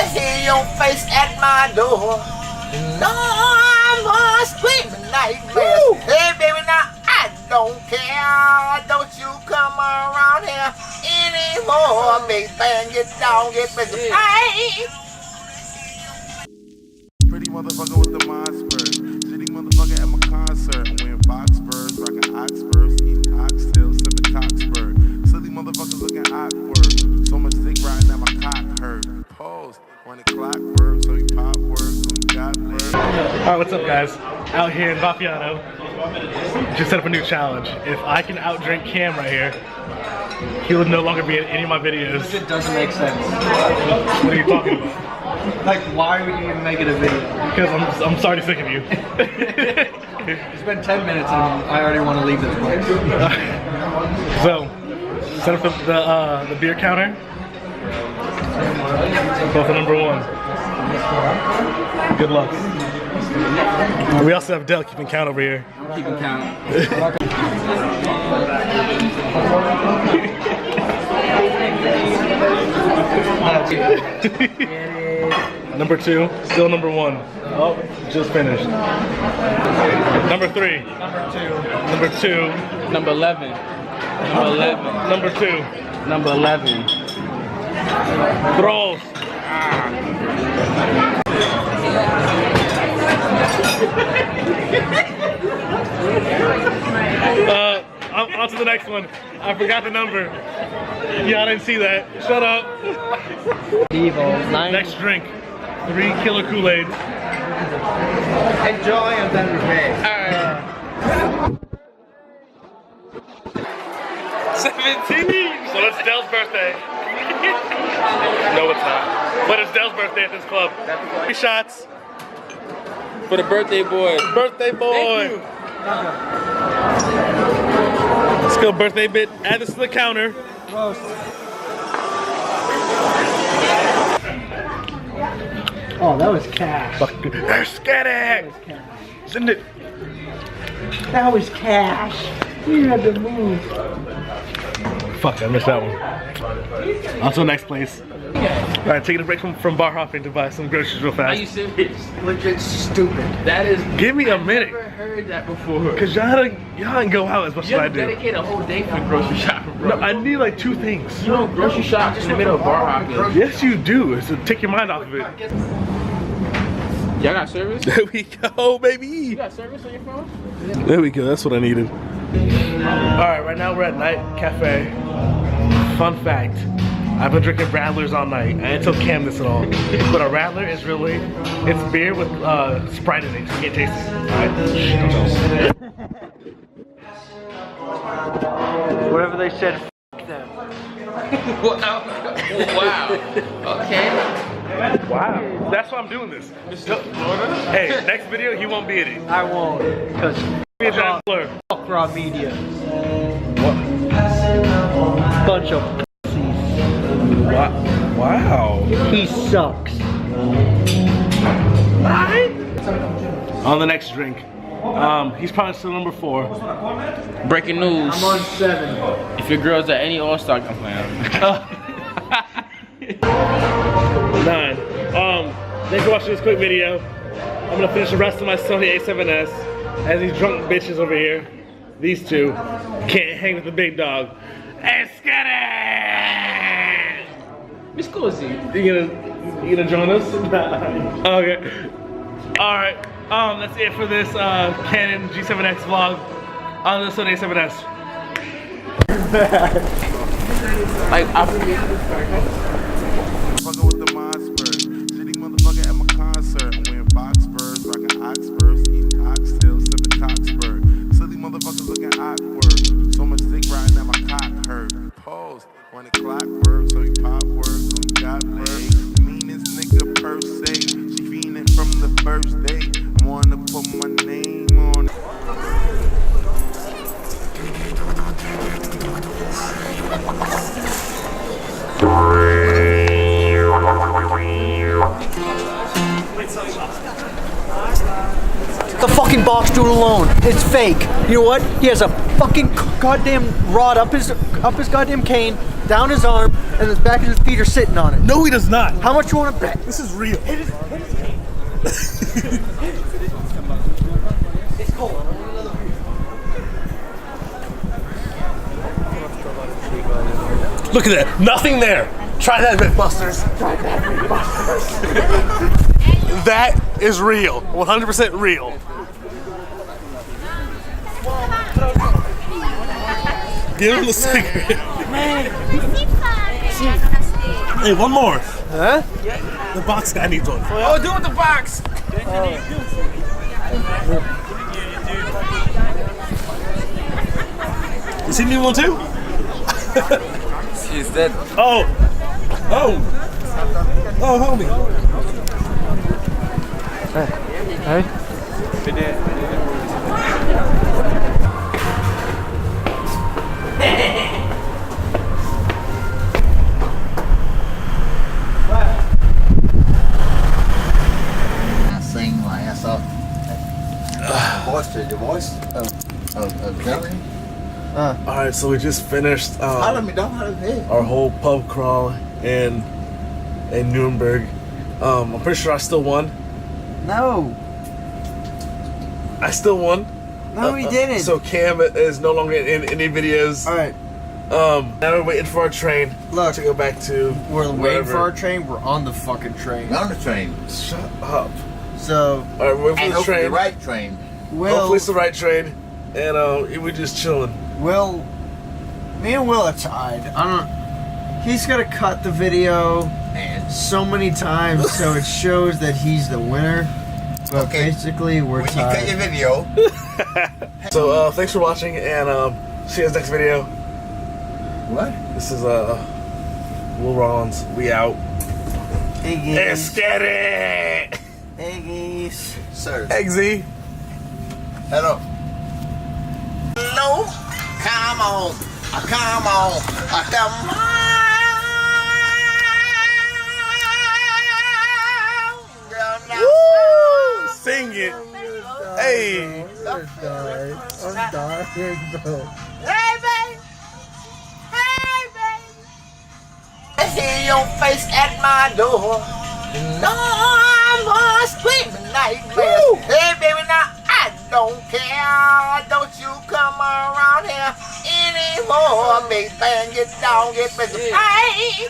I hear your face at my door. No, I'm screaming nightmares. Hey, baby, now I don't care. Don't you come around here anymore. Big bang, get down, get busy. Hey. Pretty motherfucker with the mind spurs. Shitty motherfucker at my concert. I'm wearing box spurs, rocking ox spurs, eating oxtails, sipping cock spur. Silly motherfuckers looking awkward. So much dick riding at my cock hurt. Pose, running clockwork, so you pop work, so you got blurred. Alright, what's up guys? Out here in Vapiano. Just set up a new challenge. If I can outdrink Cam right here, he will no longer be in any of my videos. It doesn't make sense. What are you talking about? Like, why would you even make it a video? Because I'm sorry to sick of you. It's been 10 minutes and I already want to leave this place. So, set up the beer counter. Both are number 1. Good luck. We also have Del keeping count over here. I'm keeping count. Number 2, still number 1. Oh, just finished. Number 3. Number 2. Number 11. Number 11. Number 2. Number 11. Throws. On to the next one. I forgot the number. Y'all didn't see that. Shut up. Next drink. 3 killer Kool-Aid. Enjoy and then repay. Alright. 17! So it's Del's birthday. No, it's not. But it's Del's birthday at this club. 3 shots. For the birthday boy. Birthday boy. Thank you. Let's go, birthday bit. Add this to the counter. Oh, that was cash. Let's get it. Send it. That was cash. You had to move. Fuck, I missed that one. On to the next place. Alright, taking a break from bar hopping to buy some groceries real Are fast. you serious? Legit stupid. That is. Give me a minute. I've never heard that before. Cause y'all don't go out as much You as I have to do. dedicate a whole day for grocery shopping, bro. No, I need like 2 things. You don't grocery shop in the middle of bar hopping. Yes, you do. It's to take your mind off of it. Y'all got service? There we go, baby. You got service on your phone? There we go. That's what I needed. All right, right now we're at Night Cafe. Fun fact: I've been drinking Radlers all night. I didn't tell Cam this at all, but a Radler is really it's beer with Sprite in it. So you can't taste it. All right? Shh, don't tell them. Whatever they said, f them. Wow. Okay. Wow, that's why I'm doing this. Hey, next video he won't be in it. I won't, because fuck raw media. Bunch of pussies. Wow. He sucks. On the next drink, he's probably still number 4. Breaking news. I'm on 7. If your girl's at any All-Star, I'm playing. 9. Thanks for watching this quick video. I'm gonna finish the rest of my Sony A7S as these drunk bitches over here, these 2, can't hang with the big dog. Hey, Scotty! Miss Cozy. You gonna join us? Okay. All right. That's it for this Canon G7X vlog on the Sony A7S. Like, Motherfucker with the mind spurs. Shitty motherfucker at my concert. I'm wearing box spurs, rocking ox spurs, eating oxtails, sipping cock spur. Silly motherfuckers looking awkward. So much dick riding at my cock hurt. Pose, running clockwork, so you pop work, so you got blurred. Meanest nigga per se. She fiending from the first day. I wanna put my name on it. The fucking box dude alone. It's fake. You know what? He has a fucking goddamn rod up his goddamn cane. down his arm, and his back of his feet are sitting on it. No, he does not. How much you want to bet? This is real. Look at that. Nothing there. Try that, Mythbusters. That is real. 100% real. Give him the cigarette. Hey, one more. Huh? The box guy needs one. Oh, do it with the box. You see me one too? She's dead. Oh, homie. Hey. I sing my ass off. The voice of Kelly. All right, so we just finished Holler me, don't holler me. our whole pub crawl in Nuremberg. I'm pretty sure I still won. No. I still won. No, we didn't. So Cam is no longer in any videos. All right. Now we're waiting for our train Look, to go back to. we're waiting wherever. for our train. We're on the fucking train. We're on the train. Shut up. So, All right, we're waiting And for the hopefully train. the right train. Hopefully it's the right train, and we're just chilling. me and Will are tied. I don't. He's gonna cut the video And so many times so it shows that he's the winner. But Okay. basically, we're when you cut your tied. video, So thanks for watching, and see you guys next video. what? This is Will Rollins. We out. Hey Let's guys. get it. Hey guys. Sir. Eggsy. Hello. No. Come on. Come on. Come on. Woo! Sing it. Hey. I'm dying, bro. Hey, baby. Hey, baby. I see your face at my door. No, I'm screaming nightmares. Woo! Hey, baby, now I don't care. Don't you come around here anymore. Big bang, get down, get busy. Hey.